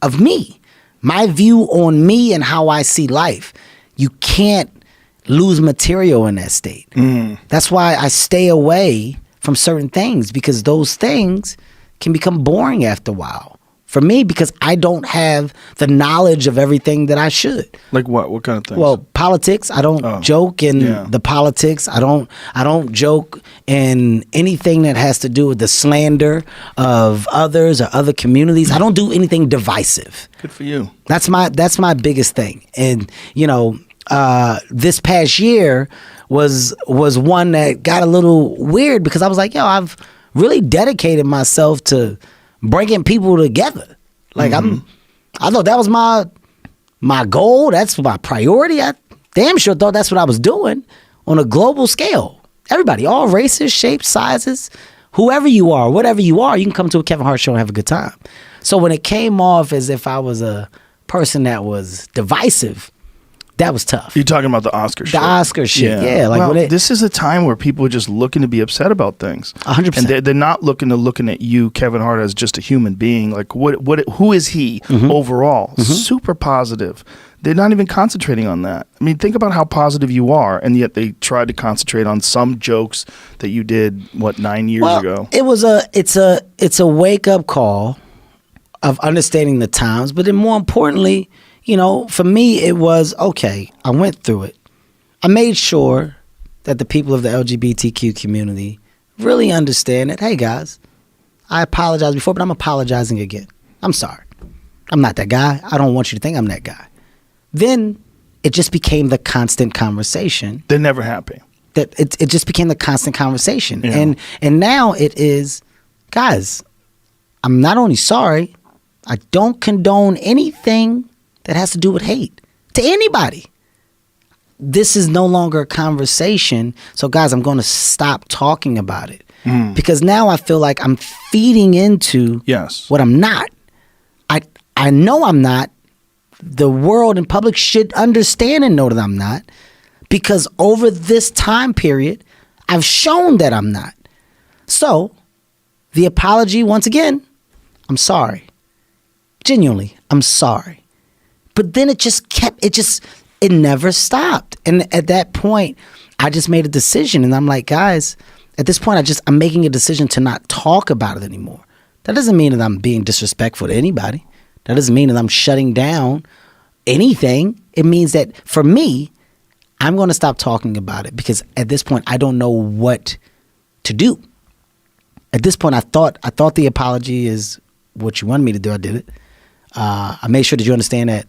of me, my view on me and how I see life. You can't lose material in that state. That's why I stay away from certain things, because those things can become boring after a while for me, because I don't have the knowledge of everything that I should. Like what? What kind of things? Well, politics. I don't joke in the politics. I don't joke in anything that has to do with the slander of others or other communities. I don't do anything divisive. Good for you. That's my biggest thing. And this past year was one that got a little weird, because I was like, I've really dedicated myself to bringing people together. Like I thought that was my goal. That's my priority. I damn sure thought that's what I was doing on a global scale. Everybody, all races, shapes, sizes, whoever you are, whatever you are, you can come to a Kevin Hart show and have a good time. So when it came off as if I was a person that was divisive, that was tough. You're talking about the Oscar shit. The Oscar shit, yeah. Like this is a time where people are just looking to be upset about things. 100%. And they're not looking at you, Kevin Hart, as just a human being. Like, who is he overall? Super positive. They're not even concentrating on that. I mean, think about how positive you are, and yet they tried to concentrate on some jokes that you did, 9 years ago? It's a wake-up call of understanding the times, but then more importantly, for me, it was, okay, I went through it. I made sure that the people of the LGBTQ community really understand that, hey, guys, I apologized before, but I'm apologizing again. I'm sorry. I'm not that guy. I don't want you to think I'm that guy. Then it just became the constant conversation. They're never happy. That it just became the constant conversation. Yeah. And now it is, guys, I'm not only sorry, I don't condone anything that has to do with hate to anybody. This is no longer a conversation. So guys, I'm going to stop talking about it because now I feel like I'm feeding into what I'm not. I know I'm not. The world and public should understand and know that I'm not, because over this time period, I've shown that I'm not. So the apology, once again, I'm sorry. Genuinely, I'm sorry. But then it never stopped. And at that point, I just made a decision, and I'm like, guys, at this point, I'm making a decision to not talk about it anymore. That doesn't mean that I'm being disrespectful to anybody. That doesn't mean that I'm shutting down anything. It means that for me, I'm going to stop talking about it, because at this point, I don't know what to do. At this point, I thought the apology is what you wanted me to do. I did it. I made sure that you understand that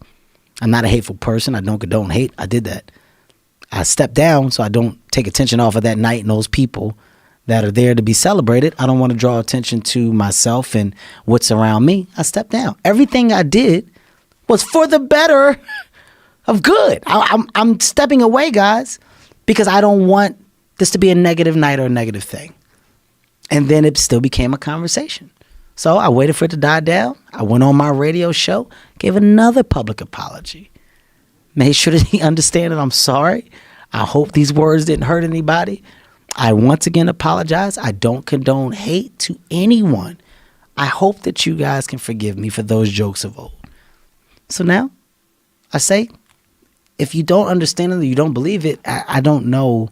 I'm not a hateful person. I don't condone hate. I did that. I stepped down so I don't take attention off of that night and those people that are there to be celebrated. I don't want to draw attention to myself and what's around me. I stepped down. Everything I did was for the better of good. I'm stepping away, guys, because I don't want this to be a negative night or a negative thing. And then it still became a conversation. So I waited for it to die down. I went on my radio show, gave another public apology, made sure that he understand that I'm sorry. I hope these words didn't hurt anybody. I once again apologize. I don't condone hate to anyone. I hope that you guys can forgive me for those jokes of old. So now I say, if you don't understand it or you don't believe it, I don't know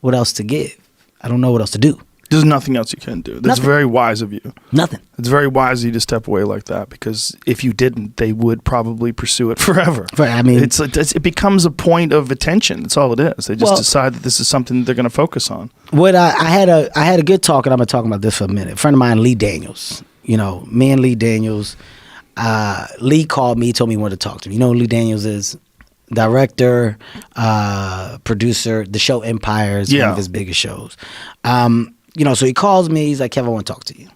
what else to give. I don't know what else to do. There's nothing else you can do. That's Nothing. very wise of you. Nothing. It's very wise of you to step away like that, because if you didn't, they would probably pursue it forever. Right, I mean, it becomes a point of attention. That's all it is. They just decide that this is something that they're going to focus on. What I had a good talk, and I'm going to talk about this for a minute. A friend of mine, Lee Daniels. Me and Lee Daniels. Lee called me, told me he wanted to talk to me. You know who Lee Daniels is? Director, producer. The show Empire is one of his biggest shows. So he calls me. He's like, Kevin, I want to talk to you.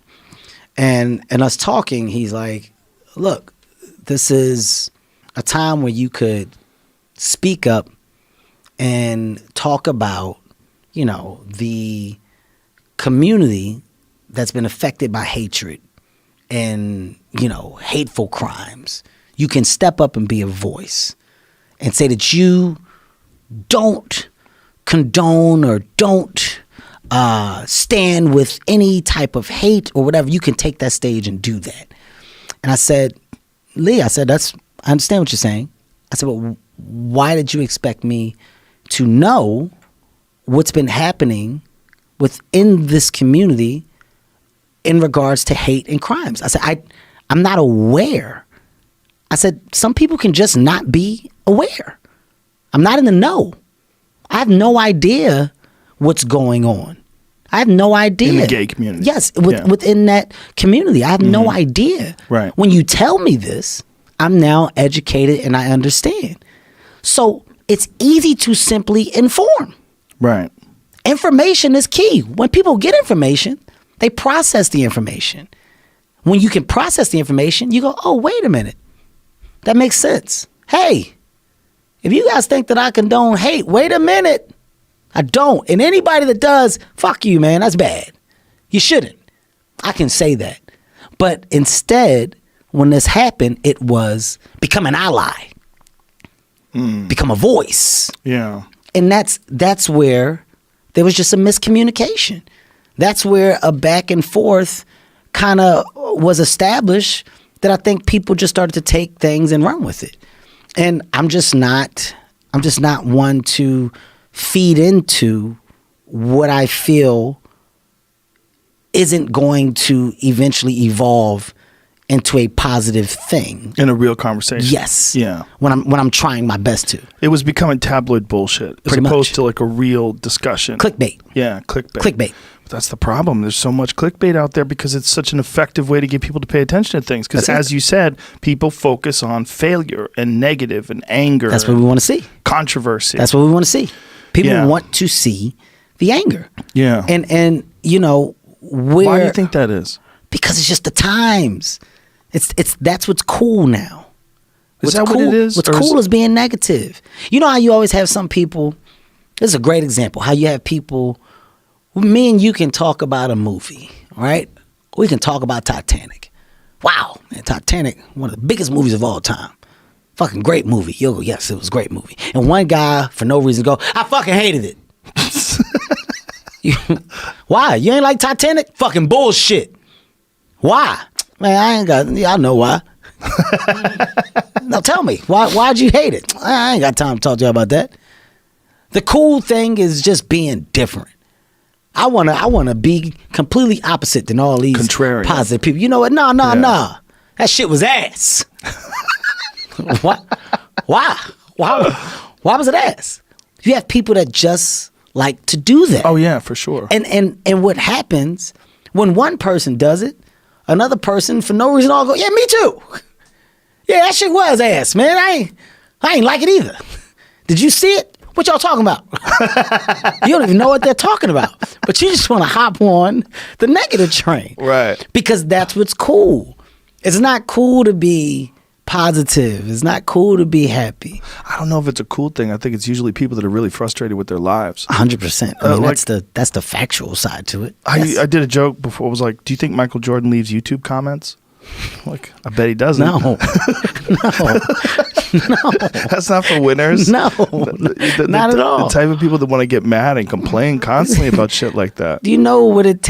And us talking, he's like, look, this is a time where you could speak up and talk about, the community that's been affected by hatred and, hateful crimes. You can step up and be a voice and say that you don't condone or don't stand with any type of hate or whatever. You can take that stage and do that. And I said, Lee, I said, I understand what you're saying. I said, but why did you expect me to know what's been happening within this community in regards to hate and crimes? I said, I'm not aware. I said, some people can just not be aware. I'm not in the know. I have no idea what's going on. I have no idea. In the gay community. Yes, within that community. I have no idea. Right. When you tell me this, I'm now educated and I understand. So it's easy to simply inform. Right. Information is key. When people get information, they process the information. When you can process the information, you go, oh, wait a minute. That makes sense. Hey, if you guys think that I condone hate, wait a minute. I don't. And anybody that does, fuck you, man. That's bad. You shouldn't. I can say that. But instead, when this happened, it was become an ally. Become a voice. Yeah. And that's where there was just a miscommunication. That's where a back and forth kind of was established that I think people just started to take things and run with it. And I'm just not one to feed into what I feel isn't going to eventually evolve into a positive thing. In a real conversation. Yes. Yeah. When I'm trying my best to. It was becoming tabloid bullshit as Pretty opposed much. to like a real discussion. Clickbait. Yeah, clickbait. Clickbait. But that's the problem. There's so much clickbait out there because it's such an effective way to get people to pay attention to things. Because as you said, people focus on failure and negative and anger. That's what we want to see. Controversy. That's what we want to see. People Yeah. want to see the anger. Yeah. And you know, Why do you think that is? Because it's just the times. It's that's what's cool now. Is that what it is? What's Or cool is being negative. You know how you always have some people. This is a great example. How you have people. Me and you can talk about a movie, right? We can talk about Titanic. Wow, man, Titanic, one of the biggest movies of all time. Fucking great movie. You'll go, yes, it was a great movie. And one guy, for no reason, go, I fucking hated it. Why? You ain't like Titanic? Fucking bullshit. Why? Man, I know why. No, tell me. Why'd you hate it? I ain't got time to talk to you about that. The cool thing is just being different. I wanna be completely opposite than all these Contrarian. positive people. You know what? No. That shit was ass. Why? Why was it ass? You have people that just like to do that. Oh yeah, for sure. And what happens when one person does it, another person for no reason all go, yeah, me too. Yeah, that shit was ass, man. I ain't like it either. Did you see it? What y'all talking about? You don't even know what they're talking about. But you just want to hop on the negative train. Right. Because that's what's cool. It's not cool to be positive. It's not cool to be happy. I don't know if it's a cool thing. I think it's usually people that are really frustrated with their lives. 100%. I mean, like- that's the factual side to it. I Yes. did a joke before. It was like, do you think Michael Jordan leaves YouTube comments? Like, I bet he doesn't. No. No. That's not for winners. No. Not at all. The type of people that want to get mad and complain constantly about shit like that. Do you know what it